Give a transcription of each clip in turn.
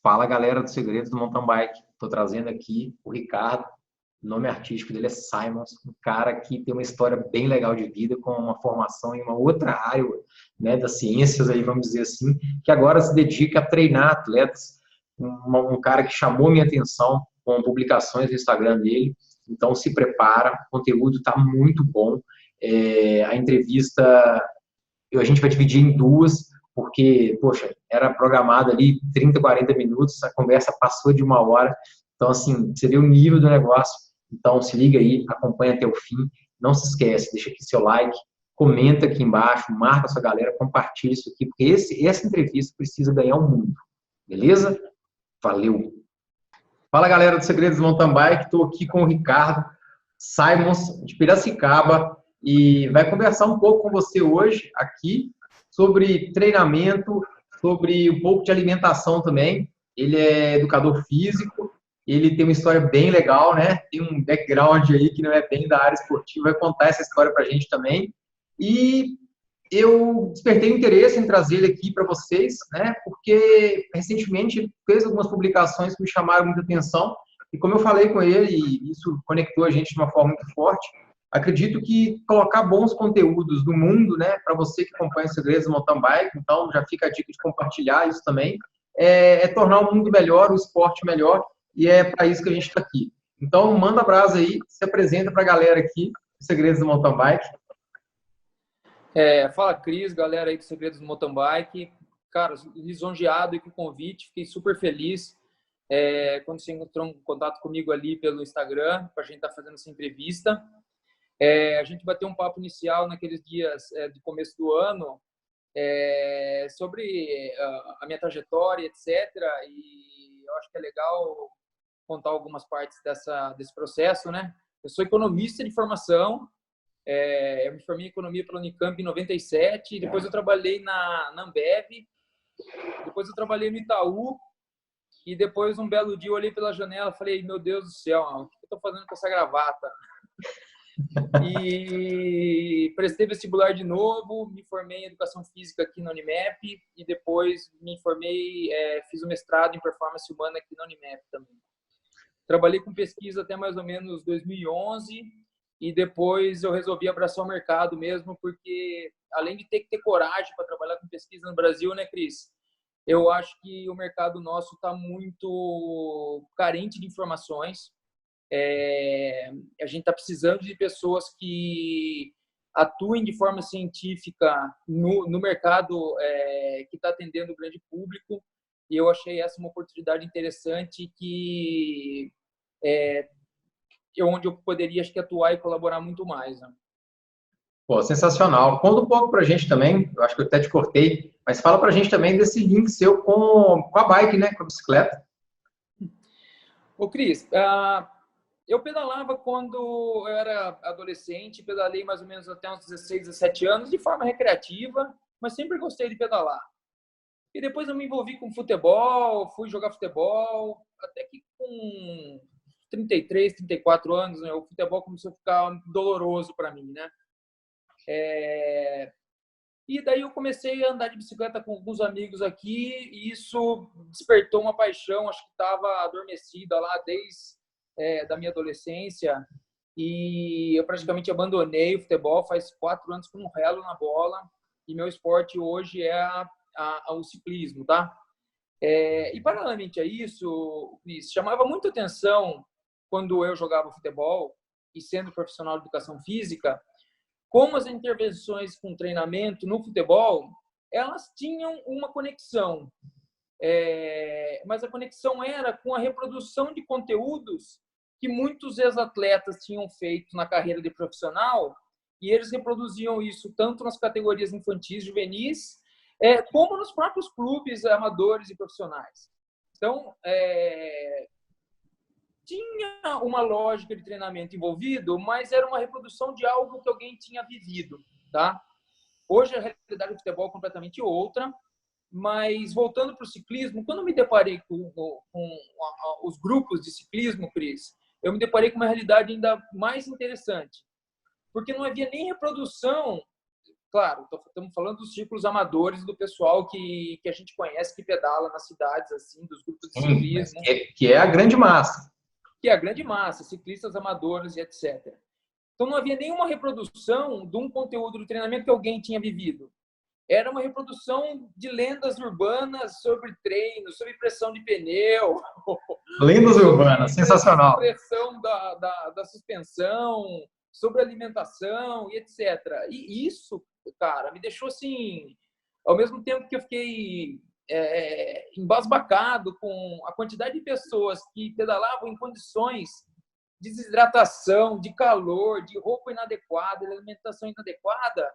Fala, galera do Segredos do Mountain Bike. Estou trazendo aqui o Ricardo. O nome artístico dele é Simons, um cara que tem uma história bem legal de vida, com uma formação em uma outra área, né, das ciências, aí, vamos dizer assim, que agora se dedica a treinar atletas. Um cara que chamou minha atenção com publicações no Instagram dele. Então, se prepara, o conteúdo está muito bom. A entrevista a gente vai dividir em duas, porque, poxa, era programado ali 30, 40 minutos, a conversa passou de 1 hora. Então, assim, você vê o nível do negócio. Então, se liga aí, acompanha até o fim. Não se esquece, deixa aqui seu like, comenta aqui embaixo, marca a sua galera, compartilha isso aqui, porque essa entrevista precisa ganhar o mundo. Beleza? Valeu! Fala, galera do Segredos do Mountain Bike. Estou aqui com o Ricardo Simons, de Piracicaba, e vai conversar um pouco com você hoje aqui sobre treinamento, sobre um pouco de alimentação também. Ele é educador físico, ele tem uma história bem legal, né? Tem um background aí que não é bem da área esportiva, vai contar essa história para a gente também. E eu despertei interesse em trazer ele aqui para vocês, né? Porque recentemente ele fez algumas publicações que me chamaram muita atenção. E como eu falei com ele, e isso conectou a gente de uma forma muito forte, acredito que colocar bons conteúdos do mundo, né, para você que acompanha os Segredos do Mountain Bike, então já fica a dica de compartilhar isso também, é tornar o mundo melhor, o esporte melhor, e é para isso que a gente está aqui. Então, manda brasa aí, se apresenta para a galera aqui, os Segredos do Mountain Bike. Fala, Cris, galera aí do Segredos do Mountain Bike. Cara, lisonjeado com o convite, fiquei super feliz quando você encontrou um contato comigo ali pelo Instagram, para a gente estar fazendo essa entrevista. A gente bateu um papo inicial naqueles dias do começo do ano sobre a minha trajetória, etc. E eu acho que é legal contar algumas partes desse processo, né? Eu sou economista de formação. Eu me formei em economia pela Unicamp em 97, depois eu trabalhei na Ambev, depois eu trabalhei no Itaú, e depois, um belo dia, eu olhei pela janela e falei, meu Deus do céu, o que eu estou fazendo com essa gravata? E prestei vestibular de novo, me formei em educação física aqui na Unimap, e depois me formei, fiz o mestrado em performance humana aqui na Unimap também. Trabalhei com pesquisa até mais ou menos 2011, e depois eu resolvi abraçar o mercado mesmo, porque além de ter que ter coragem para trabalhar com pesquisa no Brasil, né, Cris? Eu acho que o mercado nosso está muito carente de informações. A gente está precisando de pessoas que atuem de forma científica no mercado que está atendendo o grande público. E eu achei essa uma oportunidade interessante que onde eu poderia, acho que, atuar e colaborar muito mais, né? Pô, sensacional. Conta um pouco pra gente também, eu acho que eu até te cortei, mas fala pra gente também desse link seu com a bike, né, com a bicicleta. Ô, Cris, eu pedalava quando eu era adolescente, pedalei mais ou menos até uns 16, 17 anos, de forma recreativa, mas sempre gostei de pedalar. E depois eu me envolvi com futebol, fui jogar futebol, até que com 33, 34 anos, né, o futebol começou a ficar doloroso para mim, né? E daí eu comecei a andar de bicicleta com alguns amigos aqui, e isso despertou uma paixão, acho que estava adormecida lá desde da minha adolescência, e eu praticamente abandonei o futebol faz 4 anos com um relo na bola, e meu esporte hoje é o ciclismo, tá? E paralelamente a isso, chamava muita atenção quando eu jogava futebol, e sendo profissional de educação física, como as intervenções com treinamento no futebol, elas tinham uma conexão. Mas a conexão era com a reprodução de conteúdos que muitos ex-atletas tinham feito na carreira de profissional, e eles reproduziam isso tanto nas categorias infantis, juvenis, como nos próprios clubes amadores e profissionais. Então, tinha uma lógica de treinamento envolvido, mas era uma reprodução de algo que alguém tinha vivido, tá? Hoje a realidade do futebol é completamente outra, mas voltando para o ciclismo, quando eu me deparei com os grupos de ciclismo, Cris, eu me deparei com uma realidade ainda mais interessante, porque não havia nem reprodução Claro, estamos falando dos círculos amadores, do pessoal que a gente conhece, que pedala nas cidades, assim, dos grupos de Sim, mas ciclismo, que é a grande massa. que é a grande massa, ciclistas amadores e etc. Então, não havia nenhuma reprodução de um conteúdo do treinamento que alguém tinha vivido. Era uma reprodução de lendas urbanas sobre treino, sobre pressão de pneu, Lendas urbanas, sobre sensacional. pressão da suspensão, sobre alimentação e etc. E isso, cara, me deixou assim, ao mesmo tempo que eu fiquei embasbacado com a quantidade de pessoas que pedalavam em condições de desidratação, de calor, de roupa inadequada, de alimentação inadequada,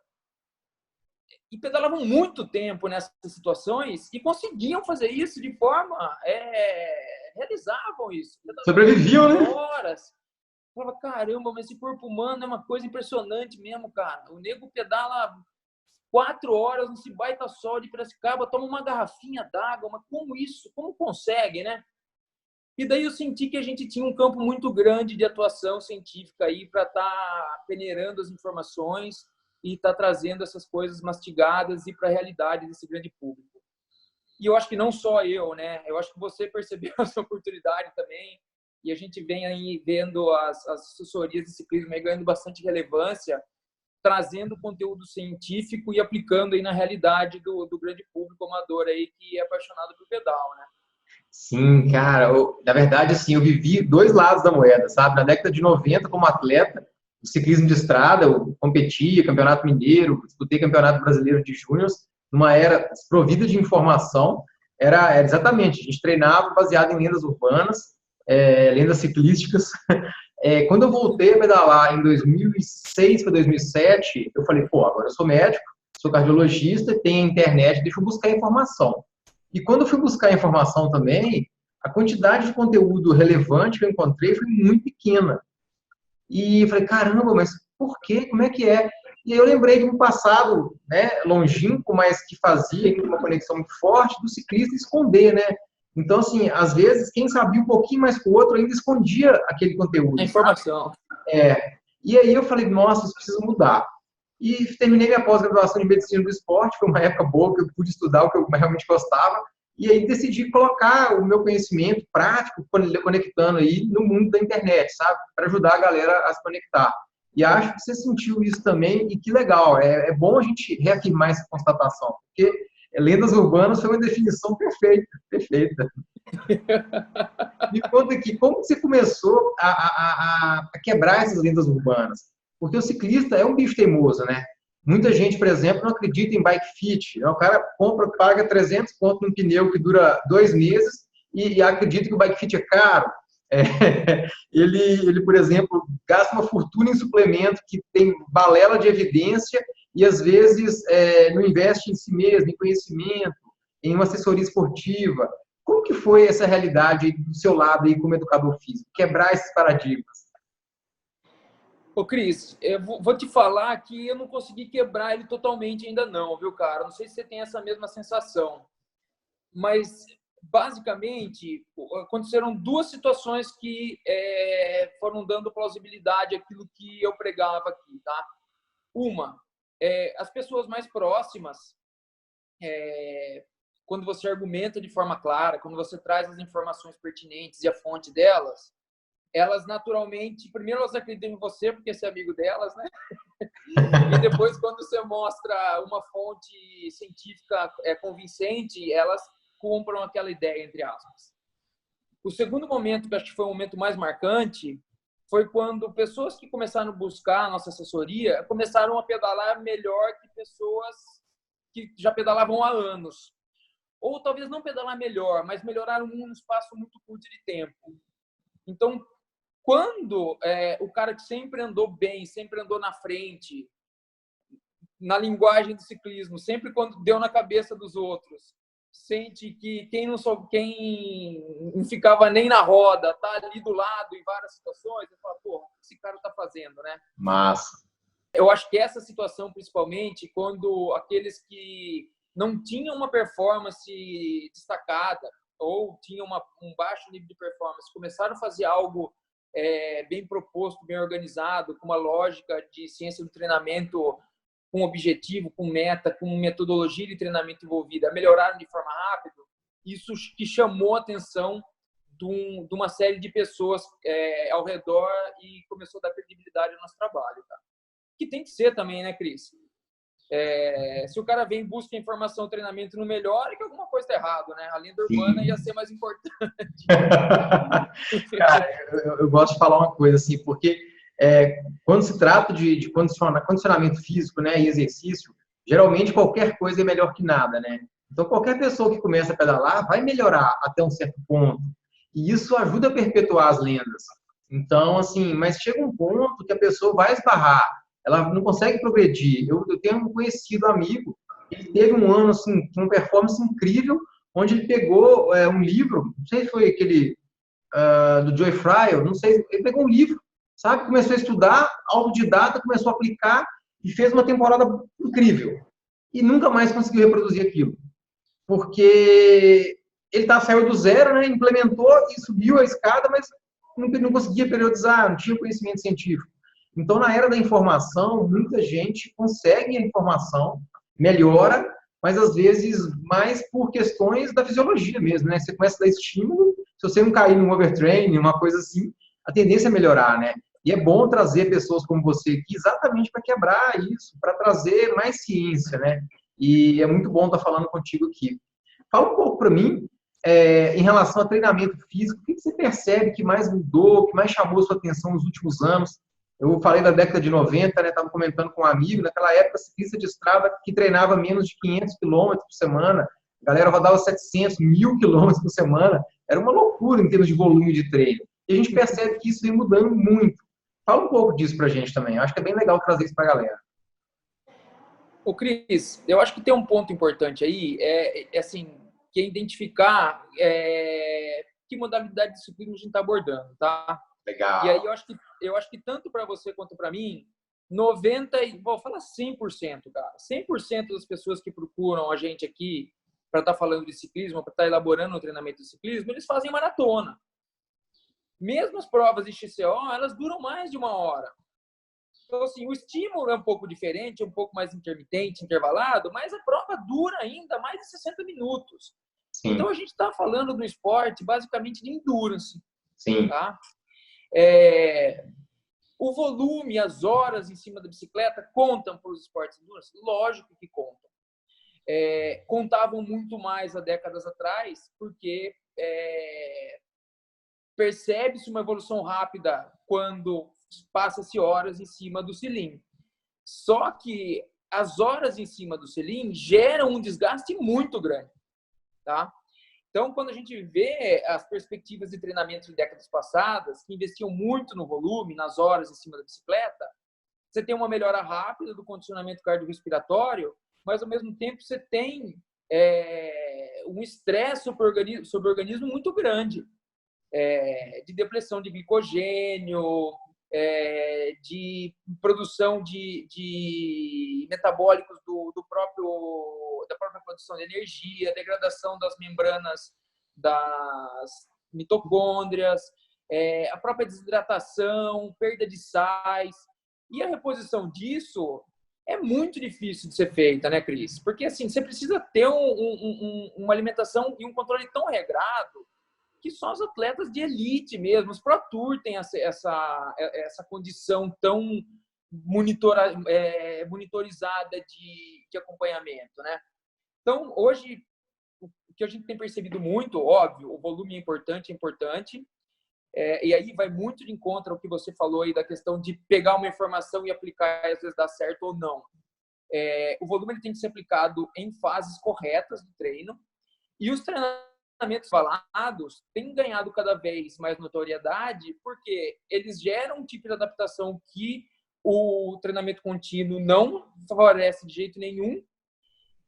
e pedalavam muito tempo nessas situações e conseguiam fazer isso de forma... realizavam isso. Sobreviviam, né? Horas. Eu falava, caramba, mas esse corpo humano é uma coisa impressionante mesmo, cara. O nego pedala 4 horas nesse baita sol de Piracicaba, toma uma garrafinha d'água, mas como isso? Como consegue, né? E daí eu senti que a gente tinha um campo muito grande de atuação científica aí para estar peneirando as informações e estar trazendo essas coisas mastigadas e para a realidade desse grande público. E eu acho que não só eu, né? Eu acho que você percebeu essa oportunidade também. E a gente vem aí vendo as assessorias de ciclismo aí ganhando bastante relevância, trazendo conteúdo científico e aplicando aí na realidade do grande público amador aí que é apaixonado por pedal, né? Sim, cara, na verdade, assim, eu vivi dois lados da moeda, sabe? Na década de 90, como atleta, do ciclismo de estrada, eu competia, campeonato mineiro, disputei campeonato brasileiro de júnior, numa era desprovida de informação, era exatamente, a gente treinava baseado em lendas urbanas, lendas ciclísticas. Quando eu voltei a pedalar em 2006 para 2007, eu falei, pô, agora eu sou médico, sou cardiologista, tenho internet, deixa eu buscar informação. E quando eu fui buscar informação também, a quantidade de conteúdo relevante que eu encontrei foi muito pequena. E eu falei, caramba, mas por quê? Como é que é? E aí eu lembrei de um passado, né, longínquo, mas que fazia ainda uma conexão muito forte do ciclista esconder, né? Então, assim, às vezes, quem sabia um pouquinho mais que o outro ainda escondia aquele conteúdo. A informação. E aí eu falei, nossa, isso precisa mudar. E terminei minha pós-graduação em medicina do esporte, foi uma época boa que eu pude estudar o que eu realmente gostava, e aí decidi colocar o meu conhecimento prático, conectando aí no mundo da internet, sabe? Para ajudar a galera a se conectar. E acho que você sentiu isso também, e que legal, é bom a gente reafirmar essa constatação, porque lendas urbanas foi uma definição perfeita, perfeita. Me conta aqui, como você começou a quebrar essas lendas urbanas? Porque o ciclista é um bicho teimoso, né? Muita gente, por exemplo, não acredita em bike fit. O cara compra, paga 300 pontos num pneu que dura 2 meses e acredita que o bike fit é caro. Ele, por exemplo, gasta uma fortuna em suplemento que tem balela de evidência e, às vezes, não investe em si mesmo, em conhecimento, em uma assessoria esportiva. Como que foi essa realidade do seu lado aí como educador físico? Quebrar esses paradigmas? Ô, Cris, eu vou te falar que eu não consegui quebrar ele totalmente ainda não, viu, cara? Não sei se você tem essa mesma sensação. Mas, basicamente, aconteceram duas situações que foram dando plausibilidade àquilo que eu pregava aqui, tá? Uma, as pessoas mais próximas, quando você argumenta de forma clara, quando você traz as informações pertinentes e a fonte delas, elas naturalmente, primeiro elas acreditam em você, porque você é amigo delas, né? E depois, quando você mostra uma fonte científica convincente, elas compram aquela ideia, entre aspas. O segundo momento, que acho que foi o momento mais marcante, foi quando pessoas que começaram a buscar a nossa assessoria começaram a pedalar melhor que pessoas que já pedalavam há anos. Ou talvez não pedalar melhor, mas melhoraram num espaço muito curto de tempo. Então, quando o cara que sempre andou bem, sempre andou na frente, na linguagem do ciclismo, sempre quando deu na cabeça dos outros, sente que quem não ficava nem na roda, tá ali do lado em várias situações, ele fala, pô, o que esse cara tá fazendo, né? Massa. Eu acho que essa situação, principalmente, quando aqueles que não tinham uma performance destacada ou tinham um baixo nível de performance, começaram a fazer algo bem proposto, bem organizado, com uma lógica de ciência do treinamento com objetivo, com meta, com metodologia de treinamento envolvida, melhoraram de forma rápida, isso que chamou a atenção de uma série de pessoas ao redor e começou a dar credibilidade ao nosso trabalho. Tá? Que tem que ser também, né, Cris? Se o cara vem e busca informação, treinamento no melhor, é que alguma coisa está errado, né? A lenda urbana ia ser mais importante. Cara, eu gosto de falar uma coisa assim, porque quando se trata de condicionamento físico, né, e exercício, geralmente qualquer coisa é melhor que nada, né? Então, qualquer pessoa que começa a pedalar vai melhorar até um certo ponto. E isso ajuda a perpetuar as lendas. Então, assim, mas chega um ponto que a pessoa vai esbarrar, ela não consegue progredir. Eu tenho um conhecido amigo, ele teve um ano, assim, com uma performance incrível, onde ele pegou um livro, não sei se foi aquele do Joy Fryer, não sei, ele pegou um livro, sabe? Começou a estudar, autodidata, começou a aplicar e fez uma temporada incrível. E nunca mais conseguiu reproduzir aquilo. Porque ele saiu do zero, né? Implementou e subiu a escada, mas não conseguia periodizar, não tinha conhecimento científico. Então, na era da informação, muita gente consegue a informação, melhora, mas às vezes mais por questões da fisiologia mesmo, né? Você começa a dar estímulo, se você não cair num overtraining, uma coisa assim, a tendência é melhorar, né? E é bom trazer pessoas como você aqui exatamente para quebrar isso, para trazer mais ciência, né? E é muito bom estar falando contigo aqui. Fala um pouco para mim, em relação a treinamento físico, o que você percebe que mais mudou, que mais chamou sua atenção nos últimos anos? Eu falei da década de 90, né? Estava comentando com um amigo, naquela época, ciclista de estrada que treinava menos de 500 quilômetros por semana, a galera rodava 700, 1.000 quilômetros por semana, era uma loucura em termos de volume de treino. E a gente percebe que isso vem mudando muito. Fala um pouco disso para a gente também, eu acho que é bem legal trazer isso para a galera. Ô, Cris, eu acho que tem um ponto importante aí, assim, que é identificar que modalidade de ciclismo a gente está abordando, tá? Legal. E aí eu acho que tanto para você quanto para mim, 90%, vou falar 100%, cara. 100% das pessoas que procuram a gente aqui para estar falando de ciclismo, para estar elaborando um treinamento de ciclismo, eles fazem maratona. Mesmo as provas de XCO, elas duram mais de 1 hora. Então, assim, o estímulo é um pouco diferente, um pouco mais intermitente, intervalado, mas a prova dura ainda mais de 60 minutos. Sim. Então, a gente está falando do esporte basicamente de endurance. Sim. Tá? O volume, as horas em cima da bicicleta contam para os esportes de endurance? Lógico que contam. Contavam muito mais há décadas atrás, porque percebe-se uma evolução rápida quando passa-se horas em cima do cilindro. Só que as horas em cima do cilindro geram um desgaste muito grande. Tá? Então, quando a gente vê as perspectivas de treinamento de décadas passadas, que investiam muito no volume, nas horas em cima da bicicleta, você tem uma melhora rápida do condicionamento cardiorrespiratório, mas, ao mesmo tempo, você tem um estresse sobre o organismo muito grande, de depressão de glicogênio, de produção de metabólicos da própria produção de energia, degradação das membranas das mitocôndrias, a própria desidratação, perda de sais. E a reposição disso é muito difícil de ser feita, né, Cris? Porque, assim, você precisa ter uma alimentação e um controle tão regrado que só os atletas de elite mesmo, os Pro Tour têm essa condição tão monitorizada de acompanhamento, né? Então, hoje, o que a gente tem percebido muito, óbvio, o volume é importante, e aí vai muito de encontro ao que você falou aí da questão de pegar uma informação e aplicar e às vezes dar certo ou não. O volume ele tem que ser aplicado em fases corretas do treino, e os treinamentos falados têm ganhado cada vez mais notoriedade porque eles geram um tipo de adaptação que o treinamento contínuo não favorece de jeito nenhum,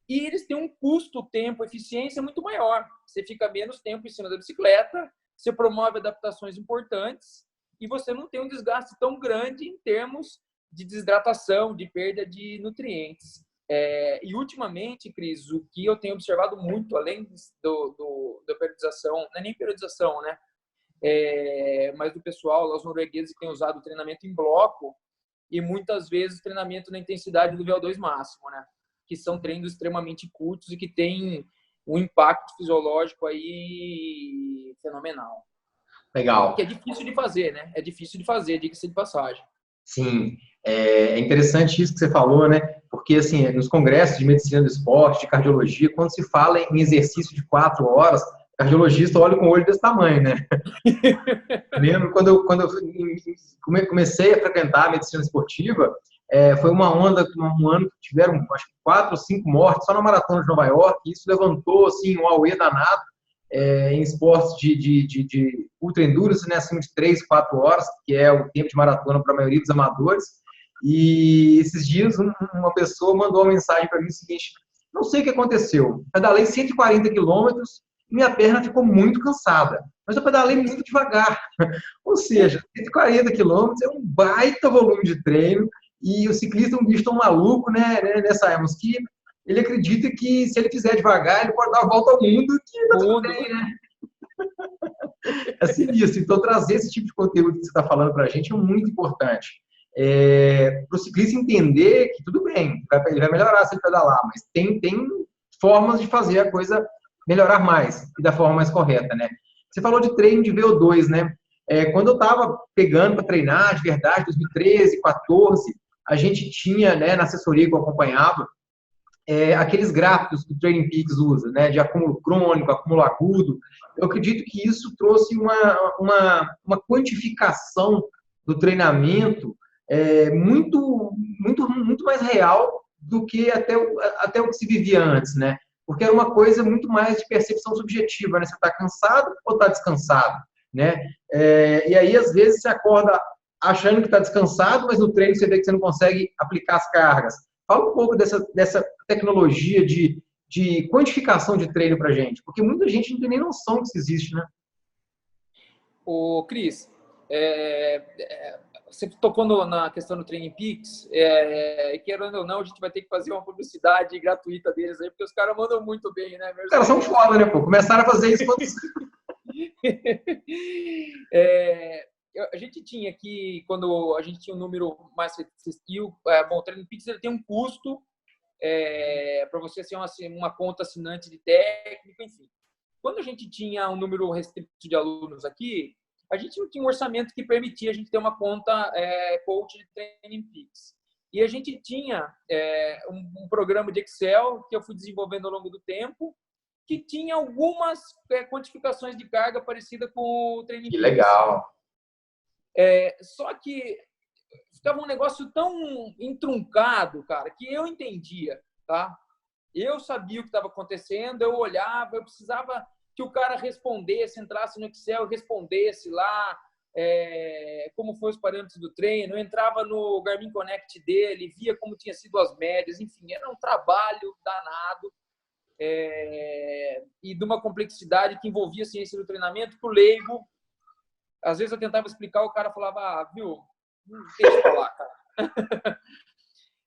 e eles têm um custo, tempo, eficiência muito maior. Você fica menos tempo em cima da bicicleta, você promove adaptações importantes e você não tem um desgaste tão grande em termos de desidratação, de perda de nutrientes. E, ultimamente, Cris, o que eu tenho observado muito, além da periodização, não é nem periodização, né? Mas do pessoal, os noruegueses que têm usado o treinamento em bloco, e muitas vezes treinamento na intensidade do VO2 máximo, né? Que são treinos extremamente curtos e que têm um impacto fisiológico aí fenomenal. Legal. Que é difícil de fazer, né? É difícil de fazer, diga-se de passagem. Sim, é interessante isso que você falou, né? Porque, assim, nos congressos de medicina do esporte, de cardiologia, quando se fala em exercício de 4 horas, o cardiologista olha com o olho desse tamanho, né? Eu lembro quando eu comecei a frequentar a medicina esportiva, foi uma onda, um ano que tiveram, acho que 4 ou 5 mortes só na maratona de Nova York, e isso levantou, assim, um auê danado em esportes de ultra endurance, né, acima de 3, 4 horas, que é o tempo de maratona para a maioria dos amadores. E esses dias uma pessoa mandou uma mensagem para mim o seguinte: não sei o que aconteceu, pedalei 140 quilômetros e minha perna ficou muito cansada, mas eu pedalei muito devagar. Ou seja, 140 quilômetros é um baita volume de treino, e o ciclista é um bicho tão maluco, né, Simons, que ele acredita que se ele fizer devagar, ele pode dar a volta ao mundo, que tá tudo bem, né? É sinistro. Então, trazer esse tipo de conteúdo que você está falando para a gente é muito importante. Para o ciclista entender que tudo bem, ele vai melhorar se ele pedalar, mas tem formas de fazer a coisa melhorar mais e da forma mais correta, né? Você falou de treino de VO2, né? Quando eu estava pegando para treinar de verdade, 2013, 2014, a gente tinha, né, na assessoria que eu acompanhava, aqueles gráficos que o Training Peaks usa, né, de acúmulo crônico, acúmulo agudo. Eu acredito que isso trouxe uma quantificação do treinamento muito mais real do que até o que se vivia antes, né? Porque era uma coisa muito mais de percepção subjetiva, né? Você está cansado ou está descansado, né? E aí, às vezes, você acorda achando que está descansado, mas no treino você vê que você não consegue aplicar as cargas. Fala um pouco dessa tecnologia de quantificação de treino para a gente, porque muita gente não tem nem noção que isso existe, né? Ô, Cris, você tocou na questão do Training Peaks, querendo ou não, a gente vai ter que fazer uma publicidade gratuita deles aí, porque os caras mandam muito bem, né? Os caras são foda, né, pô? Começaram a fazer isso quando... A gente tinha aqui, quando a gente tinha um número mais restritivo, bom, o Training Peaks ele tem um custo para você ser uma conta assinante de técnico, enfim. Quando a gente tinha um número restrito de alunos aqui, a gente não tinha um orçamento que permitia a gente ter uma conta coach de Training Peaks. E a gente tinha um programa de Excel que eu fui desenvolvendo ao longo do tempo, que tinha algumas quantificações de carga parecida com o Training Peaks. Que legal! Só que ficava um negócio tão entruncado, cara, que eu entendia, tá? Eu sabia o que estava acontecendo, eu olhava, eu precisava que o cara respondesse, entrasse no Excel, respondesse lá como foi os parâmetros do treino, eu entrava no Garmin Connect dele, via como tinha sido as médias, enfim, era um trabalho danado e de uma complexidade que envolvia a ciência do treinamento para o leigo. Às vezes eu tentava explicar, o cara falava, viu, deixa eu falar, cara.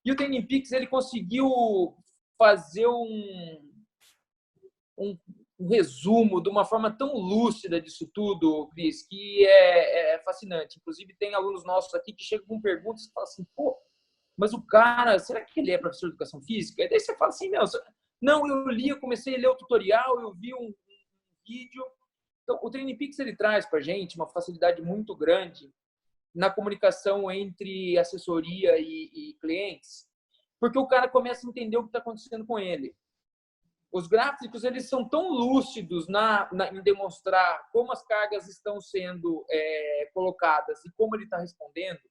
E o Training Peaks, ele conseguiu fazer um resumo de uma forma tão lúcida disso tudo, Cris, que é fascinante. Inclusive, tem alunos nossos aqui que chegam com perguntas e falam assim, pô, mas o cara, será que ele é professor de educação física? E daí você fala assim, não, eu li, eu comecei a ler o tutorial, eu vi um vídeo. Então, o Training Peaks, ele traz para a gente uma facilidade muito grande na comunicação entre assessoria e clientes, porque o cara começa a entender o que está acontecendo com ele. Os gráficos, eles são tão lúcidos em demonstrar como as cargas estão sendo colocadas e como ele está respondendo,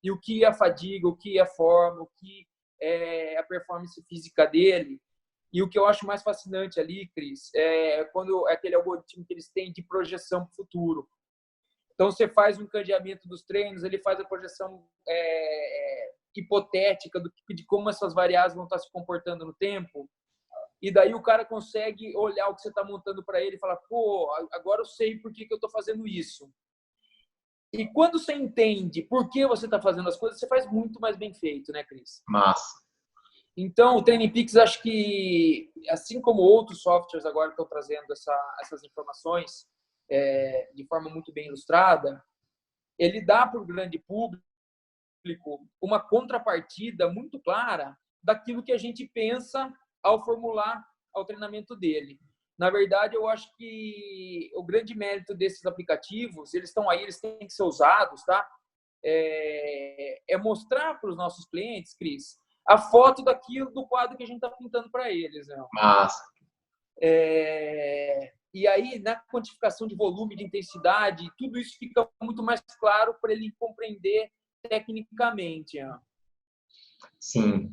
e o que é a fadiga, o que é a forma, o que é a performance física dele. E o que eu acho mais fascinante ali, Cris, quando aquele algoritmo que eles têm de projeção para o futuro. Então, você faz um encadeamento dos treinos, ele faz a projeção hipotética de como essas variáveis vão estar se comportando no tempo. E daí o cara consegue olhar o que você está montando para ele e falar, pô, agora eu sei por que eu estou fazendo isso. E quando você entende por que você está fazendo as coisas, você faz muito mais bem feito, né, Cris? Massa. Então, o Training Peaks, acho que, assim como outros softwares agora estão trazendo essas informações de forma muito bem ilustrada, ele dá para o grande público uma contrapartida muito clara daquilo que a gente pensa ao formular o treinamento dele. Na verdade, eu acho que o grande mérito desses aplicativos, eles estão aí, eles têm que ser usados, tá? É mostrar para os nossos clientes, Cris, a foto do quadro que a gente está pintando para eles. Né? Massa. E aí, na quantificação de volume, de intensidade, tudo isso fica muito mais claro para ele compreender tecnicamente. Né? Sim,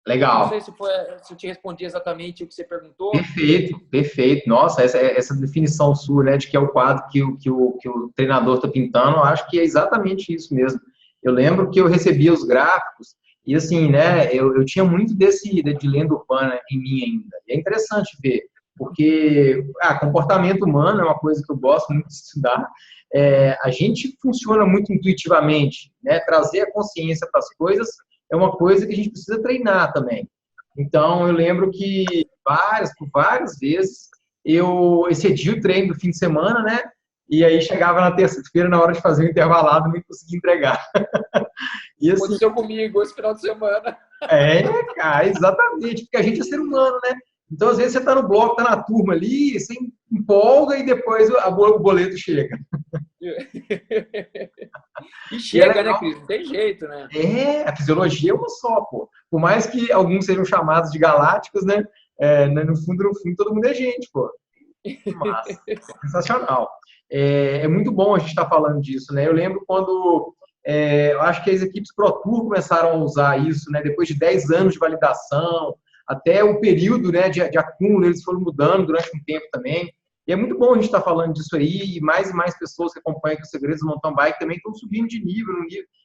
legal. Não sei se eu te respondi exatamente o que você perguntou. Perfeito, perfeito. Nossa, essa definição sua, né, de que é o quadro que o treinador está pintando, eu acho que é exatamente isso mesmo. Eu lembro que eu recebia os gráficos e, assim, né, eu tinha muito de lenda urbana em mim ainda. E é interessante ver, porque comportamento humano é uma coisa que eu gosto muito de estudar. A gente funciona muito intuitivamente, né? Trazer a consciência para as coisas é uma coisa que a gente precisa treinar também. Então, eu lembro que por várias vezes, eu excedia o treino do fim de semana, né? E aí chegava na terça-feira, na hora de fazer o intervalado, não conseguia entregar. E, assim, aconteceu comigo esse final de semana. Cara, exatamente, porque a gente é ser humano, né? Então, às vezes, você está no bloco, está na turma ali, você empolga e depois o boleto chega. E chega, né, Cris? Não tem jeito, né? A fisiologia é uma só, pô. Por mais que alguns sejam chamados de galácticos, né? No fundo, todo mundo é gente, pô. Massa, sensacional. É muito bom a gente estar falando disso, né? Eu lembro quando, eu acho que as equipes Pro Tour começaram a usar isso, né? Depois de 10 anos de validação, até o período, né, de acúmulo, eles foram mudando durante um tempo também. E é muito bom a gente estar falando disso aí, e mais pessoas que acompanham aqui os Segredos do Mountain Bike também estão subindo de nível,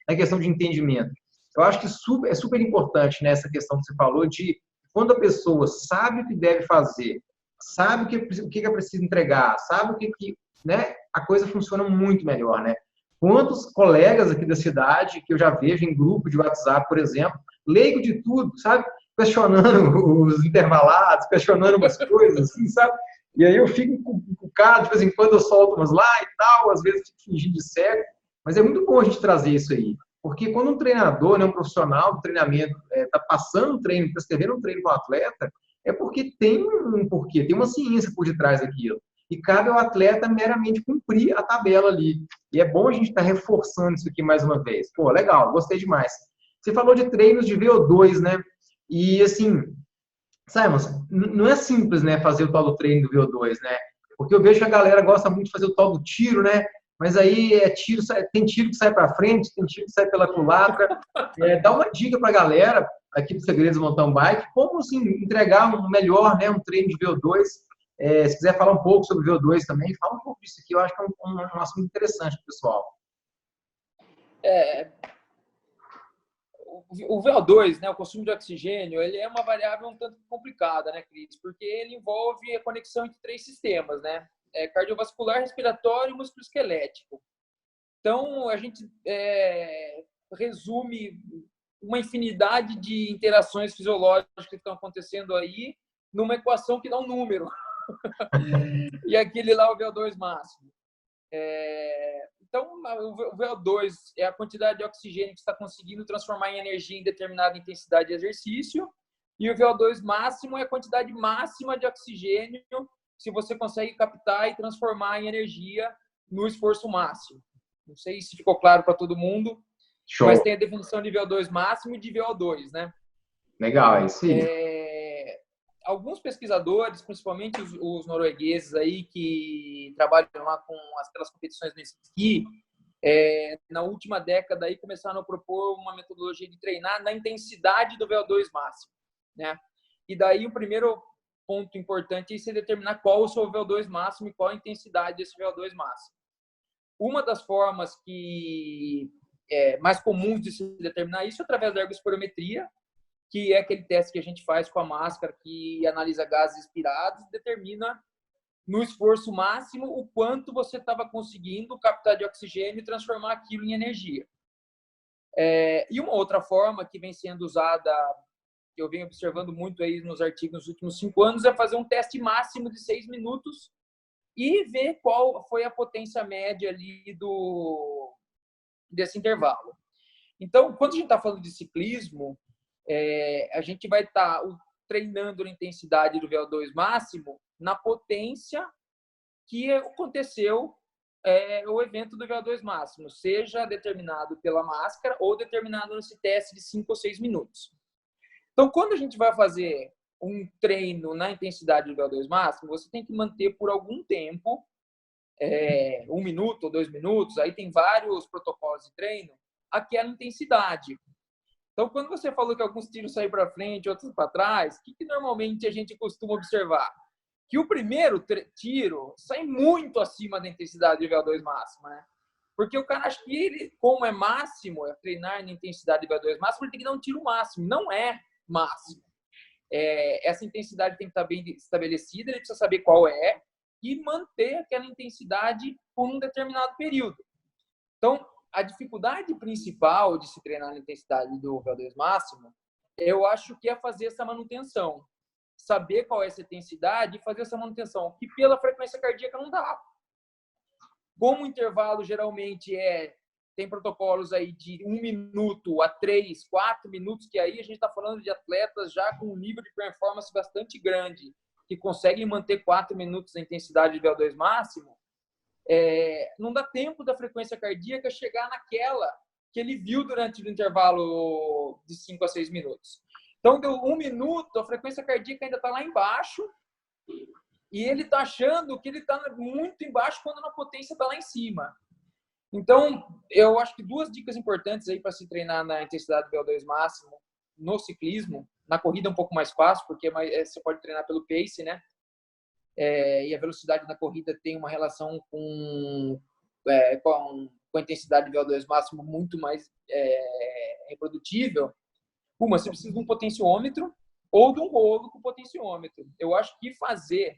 na questão de entendimento. Eu acho que é super importante, né, essa questão que você falou de quando a pessoa sabe o que deve fazer, sabe o que é preciso entregar, sabe o que né, a coisa funciona muito melhor, né? Quantos colegas aqui da cidade que eu já vejo em grupo de WhatsApp, por exemplo, leigo de tudo, sabe? Questionando os intervalados, questionando umas coisas, assim, sabe? E aí eu fico encucado, de vez em quando eu solto umas lá e tal, às vezes fico fingindo de cego, mas é muito bom a gente trazer isso aí. Porque quando um treinador, né, um profissional do treinamento, está passando um treino, está escrevendo um treino com o atleta, é porque tem um porquê, tem uma ciência por detrás daquilo. E cabe ao atleta meramente cumprir a tabela ali. E é bom a gente estar reforçando isso aqui mais uma vez. Pô, legal, gostei demais. Você falou de treinos de VO2, né? E, assim, Simon, não é simples, né, fazer o tal do treino do VO2, né? Porque eu vejo que a galera gosta muito de fazer o tal do tiro, né? Mas aí tem tiro que sai para frente, tem tiro que sai pela culatra. Dá uma dica para a galera aqui do Segredos do Mountain Bike, como assim, entregar um melhor, né, um treino de VO2. Se quiser falar um pouco sobre VO2 também, fala um pouco disso aqui, eu acho que é um assunto interessante, pessoal. O VO2, né, o consumo de oxigênio, ele é uma variável um tanto complicada, né, Cris? Porque ele envolve a conexão entre 3 sistemas, né? Cardiovascular, respiratório e musculoesquelético. Então, a gente resume uma infinidade de interações fisiológicas que estão acontecendo aí numa equação que dá um número. E aquele lá é o VO2 máximo. Então, o VO2 é a quantidade de oxigênio que está conseguindo transformar em energia em determinada intensidade de exercício. E o VO2 máximo é a quantidade máxima de oxigênio que você consegue captar e transformar em energia no esforço máximo. Não sei se ficou claro para todo mundo, Show. Mas tem a definição de VO2 máximo e de VO2, né? Legal, é isso aí. Alguns pesquisadores, principalmente os noruegueses aí que trabalham lá com aquelas competições no esqui, na última década aí começaram a propor uma metodologia de treinar na intensidade do VO2 máximo, né? E daí o primeiro ponto importante é você determinar qual o seu VO2 máximo e qual a intensidade desse VO2 máximo. Uma das formas mais comuns de se determinar isso é através da ergospirometria, que é aquele teste que a gente faz com a máscara que analisa gases expirados e determina no esforço máximo o quanto você estava conseguindo captar de oxigênio e transformar aquilo em energia. E uma outra forma que vem sendo usada, que eu venho observando muito aí nos artigos nos últimos 5 anos, é fazer um teste máximo de 6 minutos e ver qual foi a potência média ali desse intervalo. Então, quando a gente está falando de ciclismo, a gente vai estar treinando a intensidade do VO2 máximo na potência que aconteceu o evento do VO2 máximo, seja determinado pela máscara ou determinado nesse teste de 5 ou 6 minutos. Então, quando a gente vai fazer um treino na intensidade do VO2 máximo, você tem que manter por algum tempo, 1 minuto ou 2 minutos, aí tem vários protocolos de treino, aquela intensidade. Então, quando você falou que alguns tiros saem para frente, outros para trás, o que normalmente a gente costuma observar? Que o primeiro tiro sai muito acima da intensidade de VO2 máximo, né? Porque o cara acha que ele, como é máximo, treinar na intensidade de VO2 máximo, ele tem que dar um tiro máximo. Não é máximo. Essa intensidade tem que estar bem estabelecida, ele precisa saber qual é e manter aquela intensidade por um determinado período. Então, a dificuldade principal de se treinar na intensidade do VO2 máximo, eu acho que é fazer essa manutenção. Saber qual é essa intensidade e fazer essa manutenção, que pela frequência cardíaca não dá. Como o intervalo geralmente tem protocolos aí de 1 minuto a 3, 4 minutos, que aí a gente está falando de atletas já com um nível de performance bastante grande, que conseguem manter 4 minutos a intensidade de VO2 máximo, não dá tempo da frequência cardíaca chegar naquela que ele viu durante o intervalo de 5 a 6 minutos. Então, deu 1 minuto, a frequência cardíaca ainda está lá embaixo e ele está achando que ele está muito embaixo quando a potência está lá em cima. Então, eu acho que 2 dicas importantes aí para se treinar na intensidade do VO2 máximo no ciclismo. Na corrida é um pouco mais fácil, porque você pode treinar pelo pace, né? E a velocidade na corrida tem uma relação com a intensidade do VO2 máximo muito mais reprodutível. Você precisa de um potenciômetro ou de um rolo com potenciômetro. Eu acho que fazer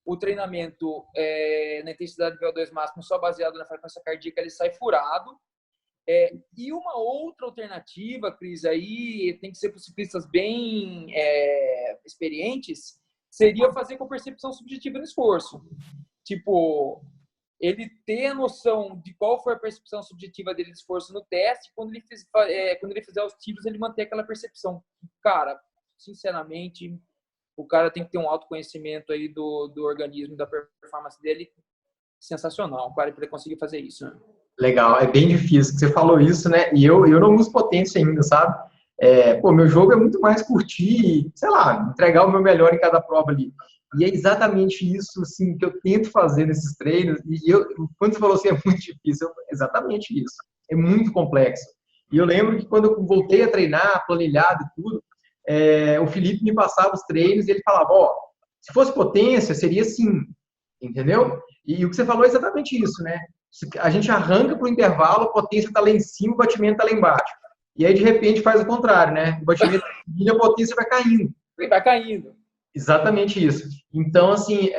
o treinamento na intensidade do VO2 máximo só baseado na frequência cardíaca, ele sai furado. E uma outra alternativa, Cris, aí tem que ser para os ciclistas bem experientes, seria fazer com percepção subjetiva no esforço. Tipo, ele ter a noção de qual foi a percepção subjetiva dele de esforço no teste, quando ele fizer os tiros, ele manter aquela percepção. Cara, sinceramente, o cara tem que ter um autoconhecimento aí do organismo, da performance dele, sensacional, para ele conseguir fazer isso, né? Legal, é bem difícil, que você falou isso, né? E eu não uso potência ainda, sabe? Meu jogo é muito mais curtir, sei lá, entregar o meu melhor em cada prova ali. E é exatamente isso, assim, que eu tento fazer nesses treinos. E quando você falou assim, é muito difícil, exatamente isso. É muito complexo. E eu lembro que quando eu voltei a treinar, planilhado e tudo, o Felipe me passava os treinos e ele falava, se fosse potência, seria assim, entendeu? E o que você falou é exatamente isso, né? A gente arranca para o intervalo, a potência está lá em cima, o batimento está lá embaixo. E aí, de repente, faz o contrário, né? O batimento e a potência vai caindo. Vai caindo. Exatamente isso. Então, assim,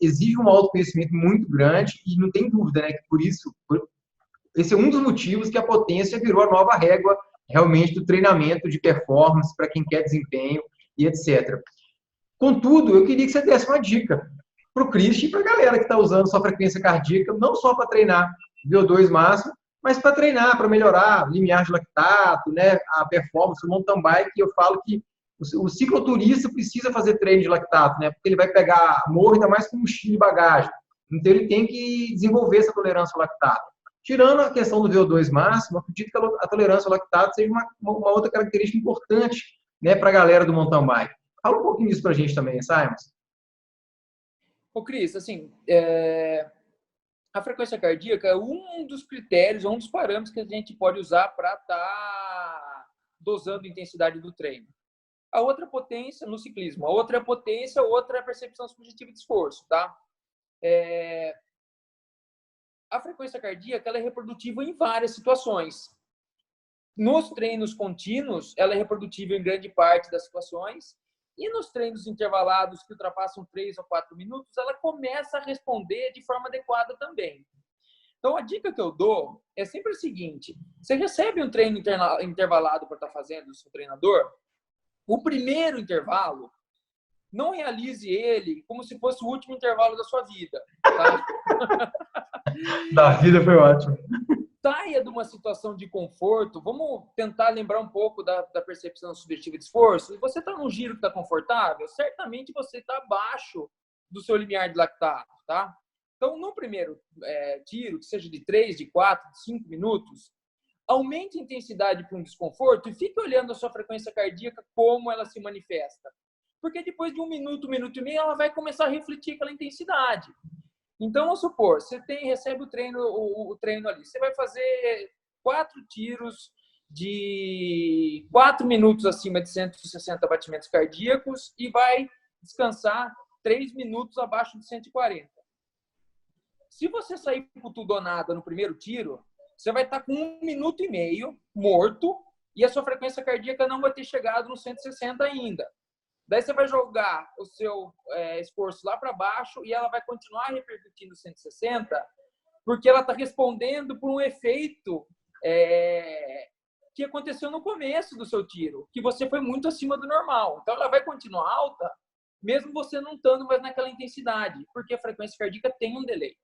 exige um autoconhecimento muito grande e não tem dúvida, né? Que por isso, esse é um dos motivos que a potência virou a nova régua realmente do treinamento de performance para quem quer desempenho e etc. Contudo, eu queria que você desse uma dica para o Christian e para a galera que está usando sua frequência cardíaca, não só para treinar VO2 máximo, mas para treinar, para melhorar limiar de lactato, né, a performance, o mountain bike. Eu falo que o cicloturista precisa fazer treino de lactato, né, porque ele vai pegar morro, ainda mais com mochila e bagagem. Então, ele tem que desenvolver essa tolerância ao lactato. Tirando a questão do VO2 máximo, acredito que a tolerância ao lactato seja uma outra característica importante, né, para a galera do mountain bike. Fala um pouquinho disso para a gente também, Simons. Ô, Cris, assim, a frequência cardíaca é um dos critérios, um dos parâmetros que a gente pode usar para estar dosando a intensidade do treino. A outra potência no ciclismo, a outra é potência, a outra é a percepção subjetiva de esforço, tá? A frequência cardíaca ela é reprodutível em várias situações. Nos treinos contínuos, ela é reprodutível em grande parte das situações. E nos treinos intervalados que ultrapassam 3 ou 4 minutos, ela começa a responder de forma adequada também. Então, a dica que eu dou é sempre o seguinte: você recebe um treino intervalado para estar fazendo do seu treinador, o primeiro intervalo, não realize ele como se fosse o último intervalo da sua vida. Tá? Da vida foi ótimo. Tá saia de uma situação de conforto. Vamos tentar lembrar um pouco da percepção subjetiva de esforço. Se você está num giro que está confortável, certamente você está abaixo do seu limiar de lactato, tá? Então, no primeiro tiro, que seja de 3, de 4, de 5 minutos, aumente a intensidade para um desconforto e fique olhando a sua frequência cardíaca, como ela se manifesta. Porque depois de 1 minuto, 1 minuto e meio, ela vai começar a refletir aquela intensidade. Então, vamos supor, você recebe o treino ali. Você vai fazer 4 tiros de 4 minutos acima de 160 batimentos cardíacos e vai descansar 3 minutos abaixo de 140. Se você sair com tudo ou nada no primeiro tiro, você vai estar com 1 minuto e meio morto e a sua frequência cardíaca não vai ter chegado no 160 ainda. Daí você vai jogar o seu esforço lá para baixo e ela vai continuar repercutindo 160, porque ela está respondendo por um efeito que aconteceu no começo do seu tiro, que você foi muito acima do normal. Então, ela vai continuar alta, mesmo você não estando mais naquela intensidade, porque a frequência cardíaca tem um delay.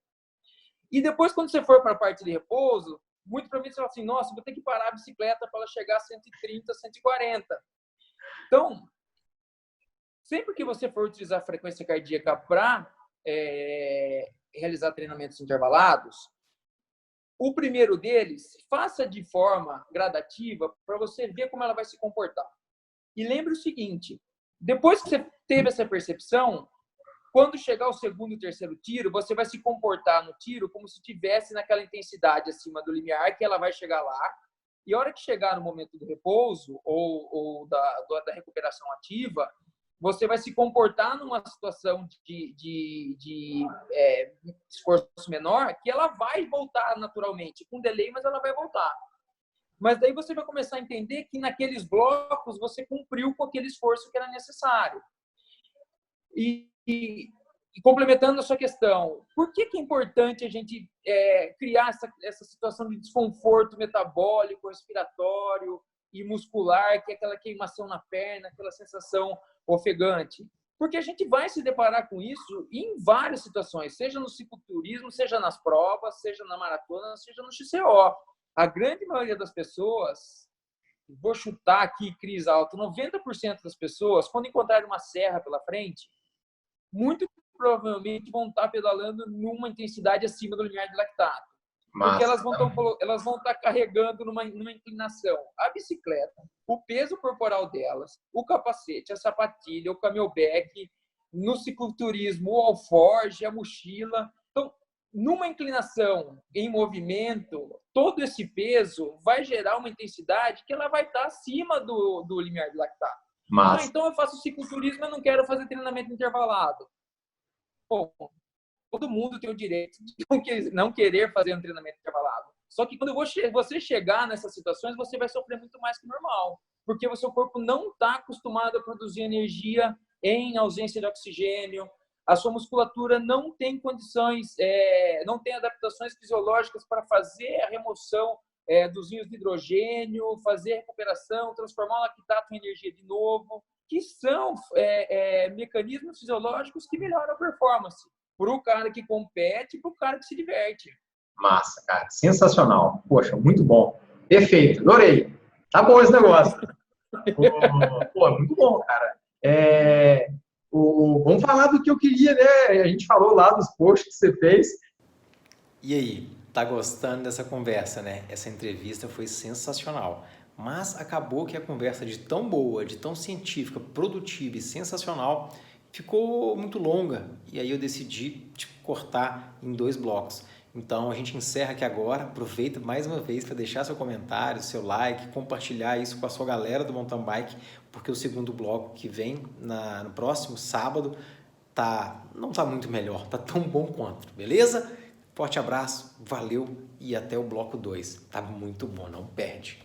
E depois, quando você for para a parte de repouso, muito provavelmente você fala assim, nossa, vou ter que parar a bicicleta para ela chegar a 130, 140. Então, sempre que você for utilizar a frequência cardíaca para realizar treinamentos intervalados, o primeiro deles, faça de forma gradativa para você ver como ela vai se comportar. E lembre o seguinte, depois que você teve essa percepção, quando chegar o segundo e terceiro tiro, você vai se comportar no tiro como se estivesse naquela intensidade acima do limiar, que ela vai chegar lá, e a hora que chegar no momento do repouso ou da recuperação ativa, você vai se comportar numa situação de esforço menor, que ela vai voltar naturalmente, com delay, mas ela vai voltar. Mas daí você vai começar a entender que naqueles blocos você cumpriu com aquele esforço que era necessário. E complementando a sua questão, por que é importante a gente criar essa situação de desconforto metabólico, respiratório e muscular, que é aquela queimação na perna, aquela sensação ofegante? Porque a gente vai se deparar com isso em várias situações, seja no cicloturismo, seja nas provas, seja na maratona, seja no XCO. A grande maioria das pessoas, vou chutar aqui, Cris Alto, 90% das pessoas, quando encontrarem uma serra pela frente, muito provavelmente vão estar pedalando numa intensidade acima do limiar de lactato. Porque elas vão estar carregando numa inclinação a bicicleta, o peso corporal delas, o capacete, a sapatilha, o camelback, no cicloturismo, o alforge, a mochila. Então, numa inclinação em movimento, todo esse peso vai gerar uma intensidade que ela vai estar acima do limiar de lactato. Então eu faço cicloturismo, eu não quero fazer treinamento intervalado. Bom, todo mundo tem o direito de não querer fazer um treinamento intervalado. Só que quando você chegar nessas situações, você vai sofrer muito mais que o normal, porque o seu corpo não está acostumado a produzir energia em ausência de oxigênio, a sua musculatura não tem condições, não tem adaptações fisiológicas para fazer a remoção dos íons de hidrogênio, fazer a recuperação, transformar o lactato em energia de novo, que são mecanismos fisiológicos que melhoram a performance para o cara que compete e para o cara que se diverte. Massa, cara. Sensacional. Poxa, muito bom. Perfeito. Adorei. Tá bom esse negócio. Pô, muito bom, cara. Vamos falar do que eu queria, né? A gente falou lá dos posts que você fez. E aí, tá gostando dessa conversa, né? Essa entrevista foi sensacional. Mas acabou que a conversa de tão boa, de tão científica, produtiva e sensacional, ficou muito longa. E aí eu decidi cortar em 2 blocos. Então a gente encerra aqui agora. Aproveita mais uma vez para deixar seu comentário, seu like, compartilhar isso com a sua galera do mountain bike, porque o segundo bloco que vem no próximo sábado não tá muito melhor, tá tão bom quanto, beleza? Forte abraço, valeu e até o bloco 2. Tá muito bom, não perde.